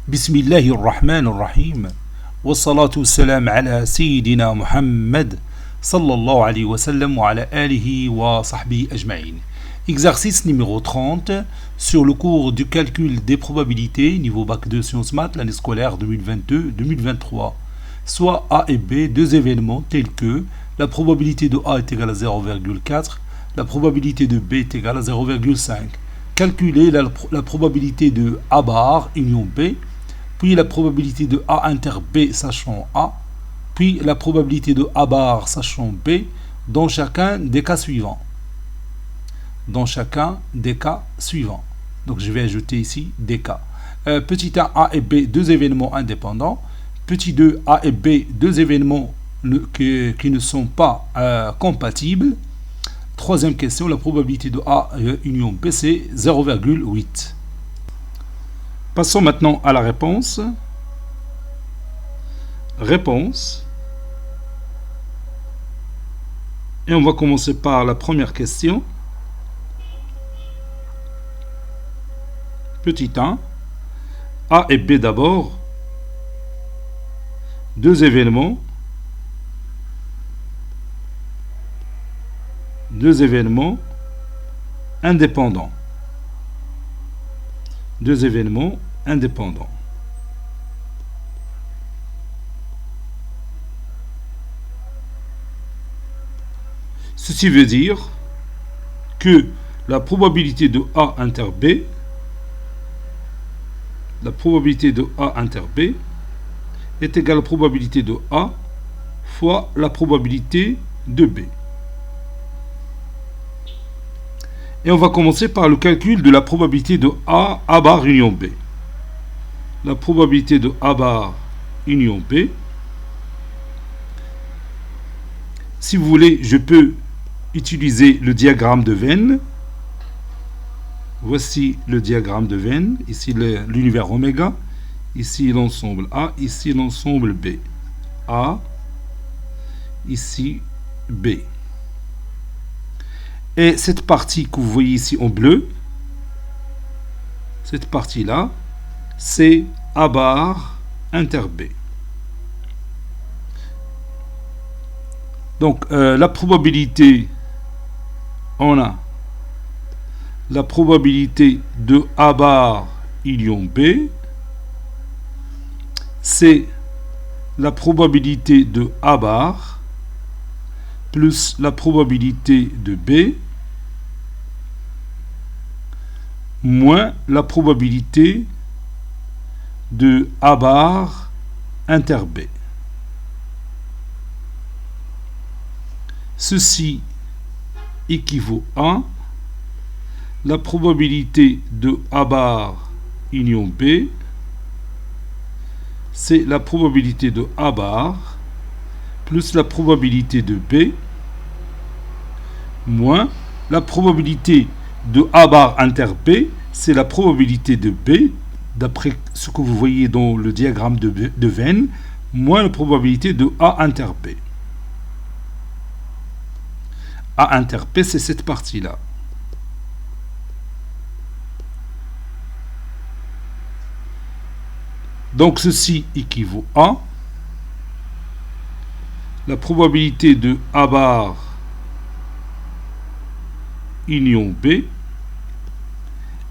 بسم الله الرحمن الرحيم والصلاة والسلام على سيدنا محمد صلى الله عليه وسلم وعلى آله وصحبه أجمعين. Exercice numéro 30 sur le cours du calcul des probabilités niveau bac 2 sciences maths l'année scolaire 2022-2023. Soit A et B, deux événements tels que la probabilité de A est égale à 0,4, la probabilité de B est égale à 0,5. Calculer la probabilité de A bar union B, puis la probabilité de A inter B sachant A, puis la probabilité de A bar sachant B dans chacun des cas suivants. Donc je vais ajouter ici des cas. Petit 1, A et B, deux événements indépendants. Petit 2, A et B, deux événements qui ne sont pas compatibles. Troisième question, la probabilité de A union B, c'est 0,8. Passons maintenant à la réponse. Et on va commencer par la première question. Petit 1, A et B d'abord, deux événements indépendants. Ceci veut dire que la probabilité de A inter B, est égale à la probabilité de A fois la probabilité de B. Et on va commencer par le calcul de la probabilité de A bar union B. La probabilité de A bar union B. Si vous voulez, je peux utiliser le diagramme de Venn. Voici le diagramme de Venn. Ici l'univers oméga. Ici l'ensemble A. Ici l'ensemble B. A. Ici B. Et cette partie que vous voyez ici en bleu, cette partie-là, c'est A bar inter B. Donc, la probabilité, on a la probabilité de A bar union B, c'est la probabilité de A bar plus la probabilité de B moins la probabilité de A bar inter B. Ceci équivaut à la probabilité de A bar union B, c'est la probabilité de A bar plus la probabilité de B moins la probabilité de A bar inter B, c'est la probabilité de B, d'après ce que vous voyez dans le diagramme de Venn, moins la probabilité de A inter B. A inter B, c'est cette partie-là. Donc ceci équivaut à la probabilité de A bar union B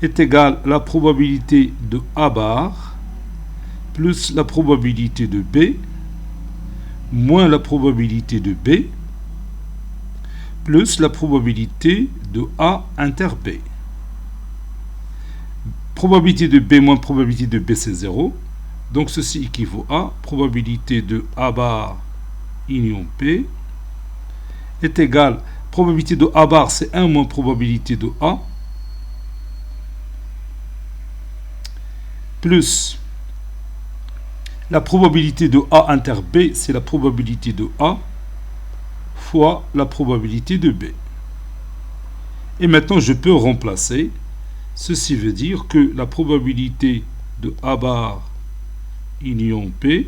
est égale à la probabilité de A bar plus la probabilité de B moins la probabilité de B plus la probabilité de A inter B. Probabilité de B moins probabilité de B, c'est 0. Donc ceci équivaut à probabilité de A bar union B est égale, probabilité de A bar c'est 1 moins probabilité de A, plus la probabilité de A inter B, c'est la probabilité de A, fois la probabilité de B. Et maintenant je peux remplacer, ceci veut dire que la probabilité de A bar union B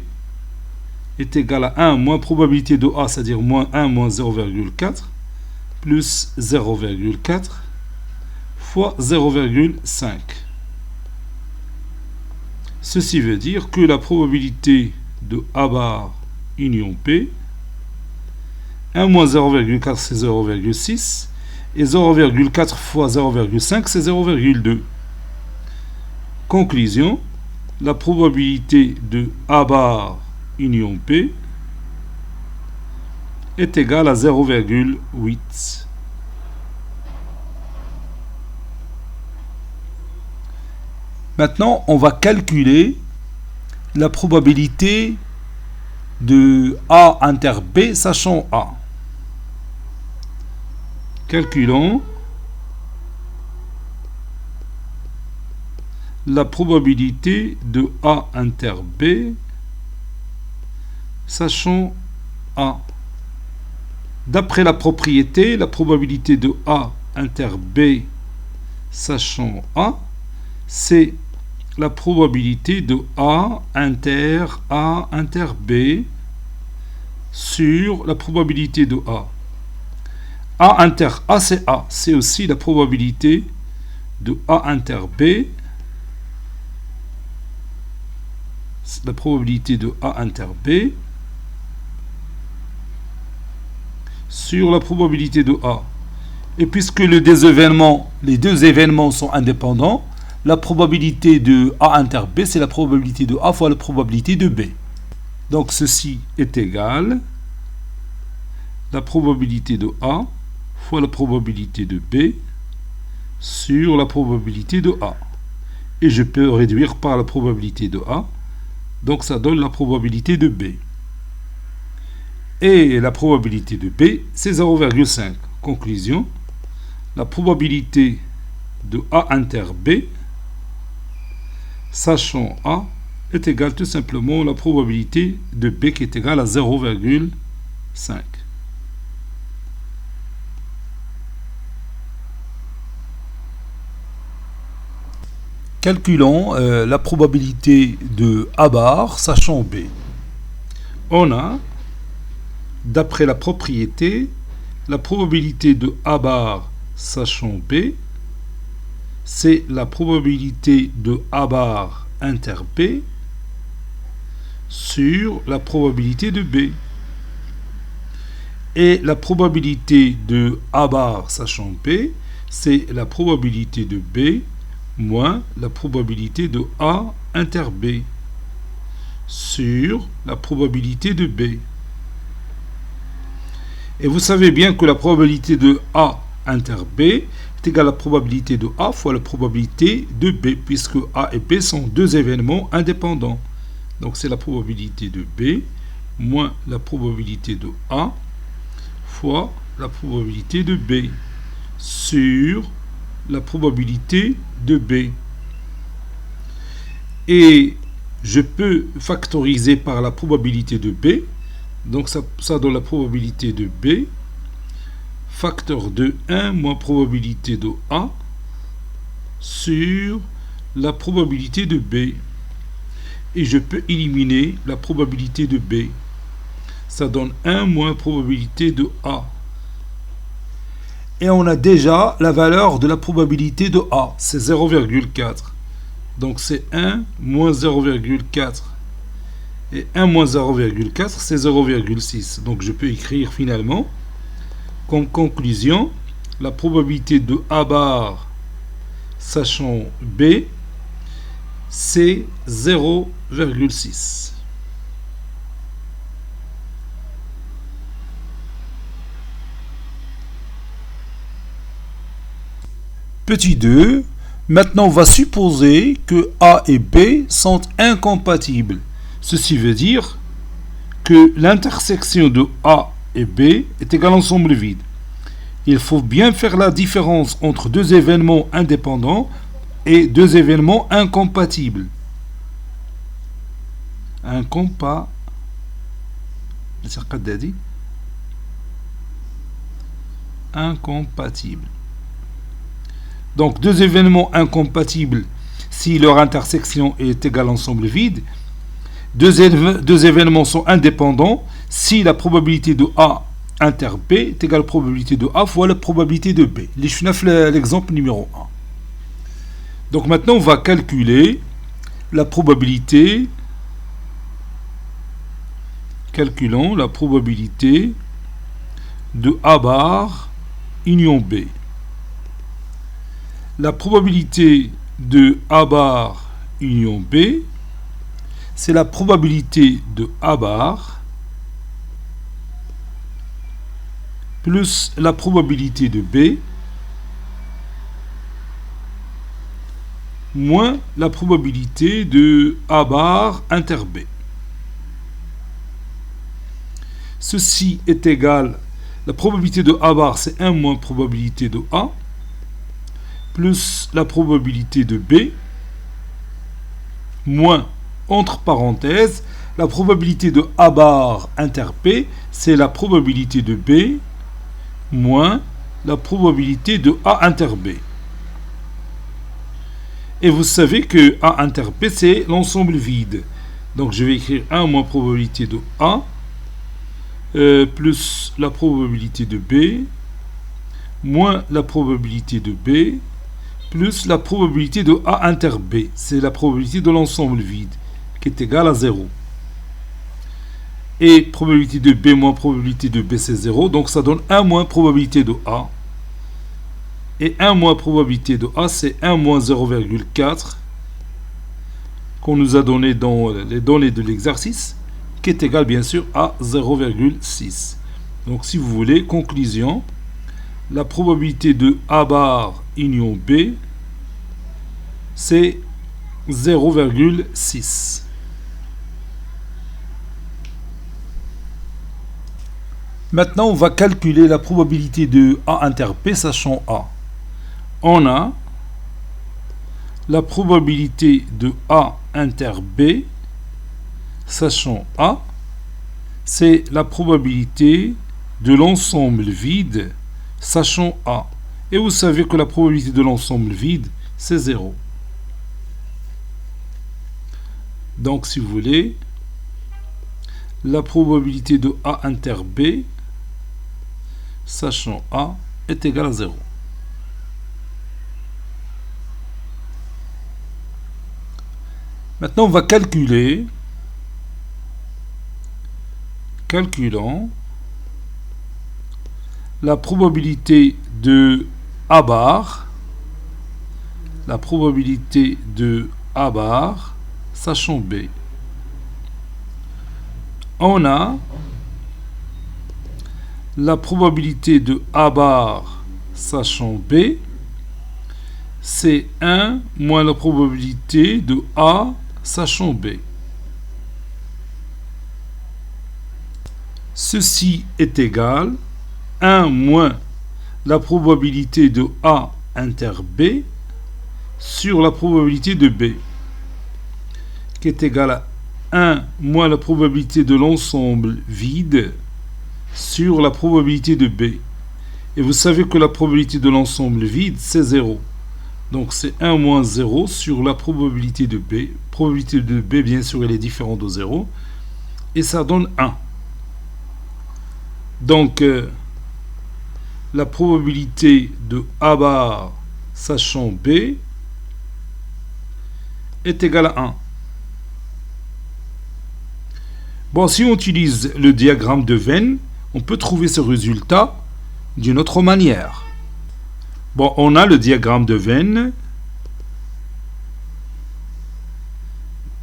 est égale à 1 moins probabilité de A, c'est-à-dire moins 1 moins 0,4, plus 0,4 fois 0,5. Ceci veut dire que la probabilité de A bar union P, 1 moins 0,4 c'est 0,6 et 0,4 fois 0,5 c'est 0,2. Conclusion, la probabilité de A bar union P est égale à 0,8. Maintenant, on va calculer la probabilité de A inter B, sachant A. Calculons la probabilité de A inter B, sachant A. D'après la propriété, la probabilité de A inter B, sachant A, c'est la probabilité de A inter B sur la probabilité de A. A inter A, c'est A. C'est aussi la probabilité de A inter B. La probabilité de A inter B sur la probabilité de A. Et puisque les deux événements sont indépendants, la probabilité de A inter B, c'est la probabilité de A fois la probabilité de B. Donc ceci est égal à la probabilité de A fois la probabilité de B sur la probabilité de A. Et je peux réduire par la probabilité de A. Donc ça donne la probabilité de B. Et la probabilité de B, c'est 0,5. Conclusion, la probabilité de A inter B, sachant A, est égale tout simplement à la probabilité de B qui est égale à 0,5. Calculons la probabilité de A bar, sachant B. On a, d'après la propriété, la probabilité de A bar, sachant B, c'est la probabilité de A bar inter B sur la probabilité de B. Et la probabilité de A bar sachant B, c'est la probabilité de B moins la probabilité de A inter B sur la probabilité de B. Et vous savez bien que la probabilité de A inter B est égale à la probabilité de A fois la probabilité de B, puisque A et B sont deux événements indépendants. Donc c'est la probabilité de B moins la probabilité de A fois la probabilité de B sur la probabilité de B. Et je peux factoriser par la probabilité de B. Donc ça donne la probabilité de B, facteur de 1 moins probabilité de A sur la probabilité de B. Et je peux éliminer la probabilité de B. Ça donne 1 moins probabilité de A. Et on a déjà la valeur de la probabilité de A, c'est 0,4. Donc c'est 1 moins 0,4. Et 1 moins 0,4, c'est 0,6. Donc je peux écrire finalement, comme conclusion, la probabilité de A bar, sachant B, c'est 0,6. Petit 2, maintenant on va supposer que A et B sont incompatibles. Ceci veut dire que l'intersection de A et B est égale à ensemble vide. Il faut bien faire la différence entre deux événements indépendants et deux événements incompatibles. Incompatible. Donc deux événements incompatibles si leur intersection est égale à ensemble vide. Deux événements sont indépendants si la probabilité de A inter B est égale à la probabilité de A fois la probabilité de B. L'exemple numéro 1. Donc maintenant on va calculer la probabilité, calculons la probabilité de A bar union B. La probabilité de A bar union B, c'est la probabilité de A bar plus la probabilité de B moins la probabilité de A bar inter B. Ceci est égal, la probabilité de A bar c'est 1 moins probabilité de A plus la probabilité de B moins, entre parenthèses, la probabilité de A bar inter P, c'est la probabilité de B moins la probabilité de A inter B. Et vous savez que A inter P, c'est l'ensemble vide. Donc je vais écrire 1 moins probabilité de A plus la probabilité de B moins la probabilité de B plus la probabilité de A inter B. C'est la probabilité de l'ensemble vide qui est égale à 0. Et probabilité de B moins probabilité de B, c'est 0. Donc ça donne 1 moins probabilité de A. Et 1 moins probabilité de A, c'est 1 moins 0,4 qu'on nous a donné dans les données de l'exercice, qui est égal bien sûr à 0,6. Donc si vous voulez, conclusion, la probabilité de A bar union B, c'est 0,6. Maintenant, on va calculer la probabilité de A inter P, sachant A. On a la probabilité de A inter B, sachant A, c'est la probabilité de l'ensemble vide, sachant A. Et vous savez que la probabilité de l'ensemble vide, c'est 0. Donc, si vous voulez, la probabilité de A inter B, sachant A, est égale à 0. Maintenant, on va calculer, calculant la probabilité de A bar, la probabilité de A bar, sachant B. On a la probabilité de A bar, sachant B, c'est 1 moins la probabilité de A, sachant B. Ceci est égal à 1 moins la probabilité de A inter B sur la probabilité de B, qui est égal à 1 moins la probabilité de l'ensemble vide sur la probabilité de B. Et vous savez que la probabilité de l'ensemble vide, c'est 0. Donc c'est 1 moins 0 sur la probabilité de B. Probabilité de B, bien sûr, elle est différente de 0. Et ça donne 1. Donc la probabilité de A bar, sachant B, est égale à 1. Bon, si on utilise le diagramme de Venn, on peut trouver ce résultat d'une autre manière. Bon, on a le diagramme de Venn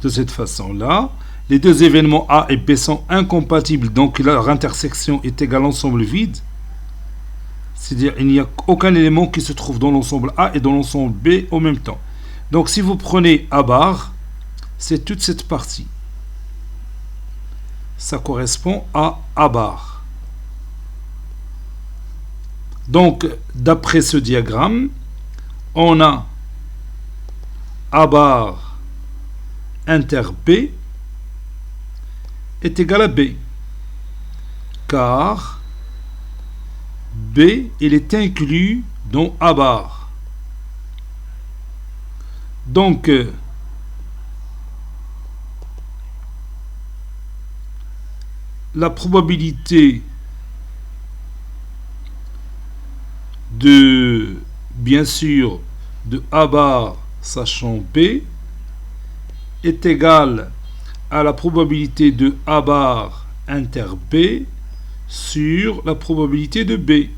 de cette façon-là. Les deux événements A et B sont incompatibles, donc leur intersection est égale à l'ensemble vide. C'est-à-dire qu'il n'y a aucun élément qui se trouve dans l'ensemble A et dans l'ensemble B en même temps. Donc si vous prenez A bar, c'est toute cette partie. Ça correspond à A bar. Donc, d'après ce diagramme, on a A bar inter B est égal à B. Car B, il est inclus dans A bar. Donc, la probabilité de, bien sûr, de A bar sachant B est égale à la probabilité de A bar inter B sur la probabilité de B.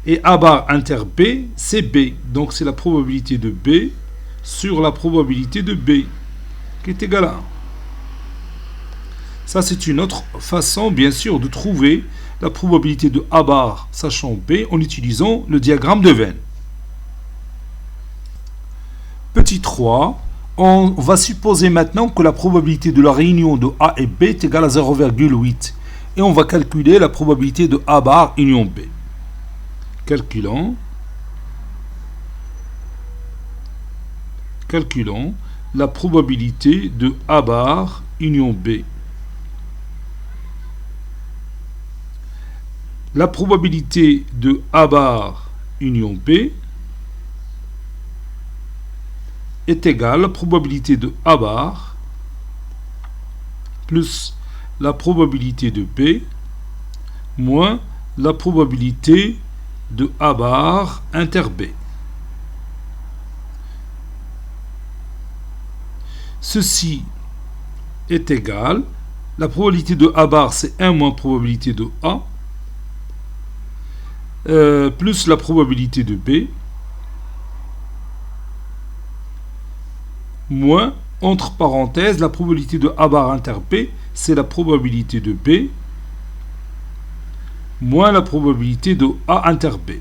Et A bar inter B, c'est B. Donc c'est la probabilité de B sur la probabilité de B, qui est égale à 1. Ça, c'est une autre façon, bien sûr, de trouver la probabilité de A bar sachant B en utilisant le diagramme de Venn. Petit 3, on va supposer maintenant que la probabilité de la réunion de A et B est égale à 0,8. Et on va calculer la probabilité de A bar union B. Calculons la probabilité de A bar union B. La probabilité de A bar union B est égale à la probabilité de A bar plus la probabilité de B moins la probabilité de A bar inter B. Ceci est égal, la probabilité de A bar c'est 1 moins probabilité de A, plus la probabilité de B, moins, entre parenthèses, la probabilité de A bar inter B, c'est la probabilité de B, moins la probabilité de A inter B.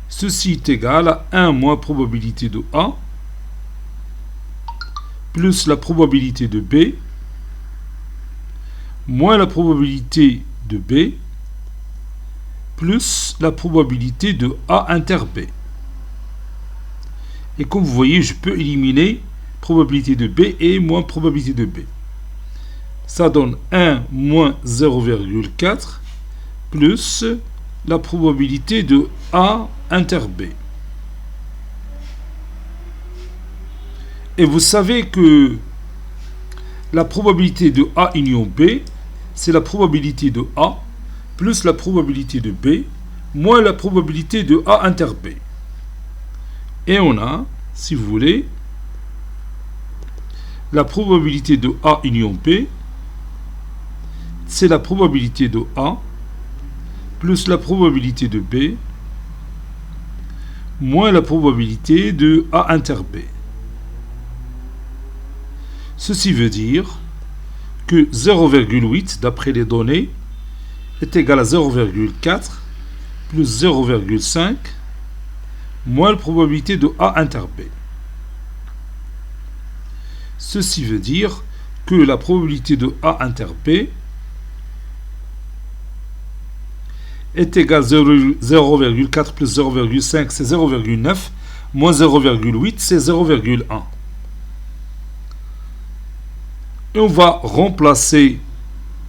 Ceci est égal à 1 moins probabilité de A, plus la probabilité de B, moins la probabilité de B, plus la probabilité de A inter B. Et comme vous voyez, je peux éliminer probabilité de B et moins probabilité de B. Ça donne 1 moins 0,4 plus la probabilité de A inter B. Et vous savez que la probabilité de A union B, c'est la probabilité de A plus la probabilité de B moins la probabilité de A inter B. Et on a, si vous voulez, la probabilité de A union B, c'est la probabilité de A plus la probabilité de B moins la probabilité de A inter B. Ceci veut dire que 0,8, d'après les données, est égal à 0,4 plus 0,5 moins la probabilité de A inter B. Ceci veut dire que la probabilité de A inter B est égale à 0,4 plus 0,5, c'est 0,9, moins 0,8, c'est 0,1. Et on va remplacer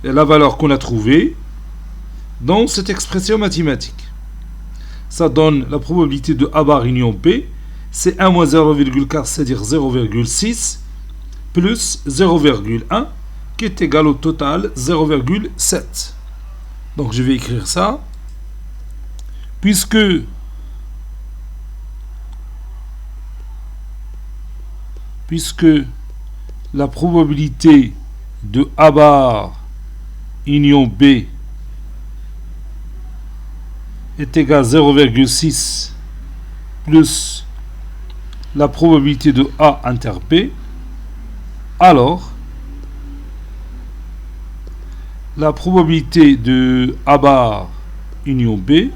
la valeur qu'on a trouvée dans cette expression mathématique. Ça donne la probabilité de A bar union B, c'est 1 moins 0,4, c'est-à-dire 0,6, plus 0,1, qui est égal au total 0,7. Donc je vais écrire ça, puisque la probabilité de A bar union B est égale à 0,6 plus la probabilité de A inter B, alors la probabilité de A bar union B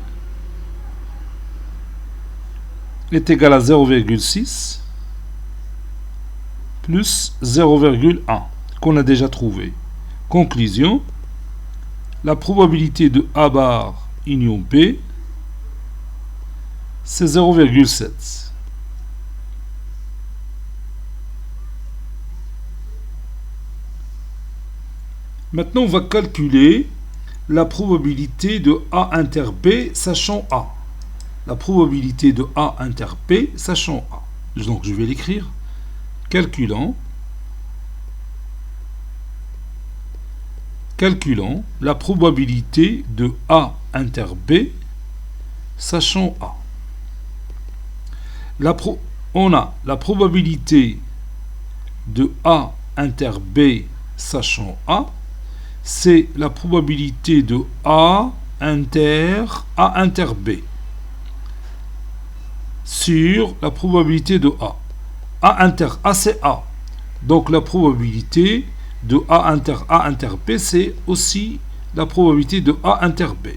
est égale à 0,6 plus 0,1 qu'on a déjà trouvé. Conclusion, la probabilité de A bar union B, c'est 0,7. Maintenant, on va calculer la probabilité de A inter B sachant A. La probabilité de A inter B sachant A. Donc, je vais l'écrire. Calculons la probabilité de A inter B sachant A. On a la probabilité de A inter B sachant A, c'est la probabilité de A inter B sur la probabilité de A. A inter A, c'est A. Donc la probabilité de A inter B, c'est aussi la probabilité de A inter B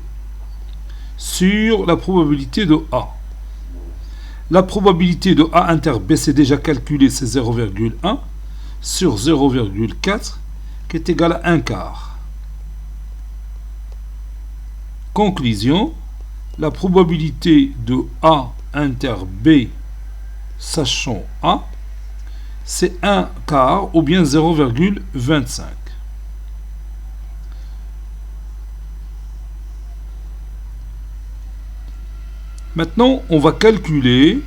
sur la probabilité de A. La probabilité de A inter B, c'est déjà calculé, c'est 0,1 sur 0,4 qui est égal à 1 quart. Conclusion, la probabilité de A inter B sachant A, c'est 1 quart ou bien 0,25. Maintenant, on va calculer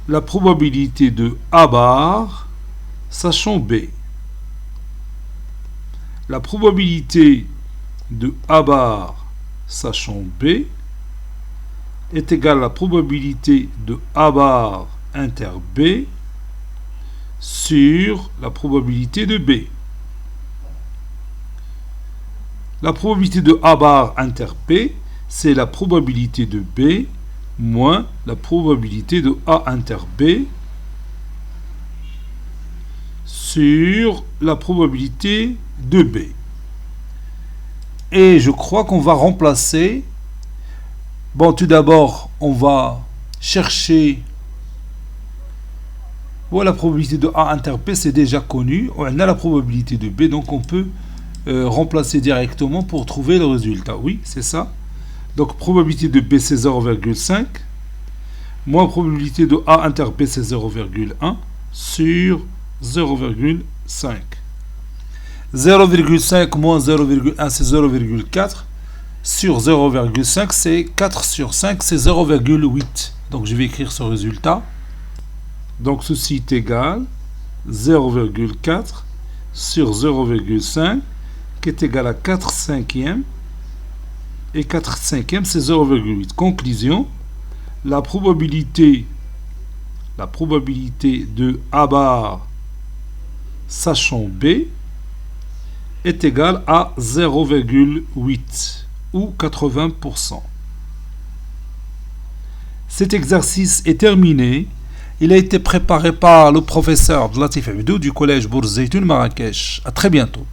la probabilité de A bar sachant B. La probabilité de A bar sachant B est égale à la probabilité de A bar inter B sur la probabilité de B. La probabilité de A bar inter B, c'est la probabilité de B moins la probabilité de A inter B sur la probabilité de B. Et je crois qu'on va remplacer. Bon, tout d'abord, on va chercher. Voilà, la probabilité de A inter B, c'est déjà connu. On a la probabilité de B, donc on peut remplacer directement pour trouver le résultat. Oui, c'est ça. Donc, probabilité de B, c'est 0,5. Moins probabilité de A inter B, c'est 0,1 sur 0,5. 0,5 moins 0,1, c'est 0,4. Sur 0,5, c'est 4 sur 5, c'est 0,8. Donc, je vais écrire ce résultat. Donc, ceci est égal 0,4 sur 0,5, qui est égal à 4 cinquièmes. Et 4 cinquièmes, c'est 0,8. Conclusion, la probabilité de A bar sachant B est égale à 0,8 ou 80%. Cet exercice est terminé. Il a été préparé par le professeur Latif Abdou du collège Bourz Zeytoun Marrakech. À très bientôt.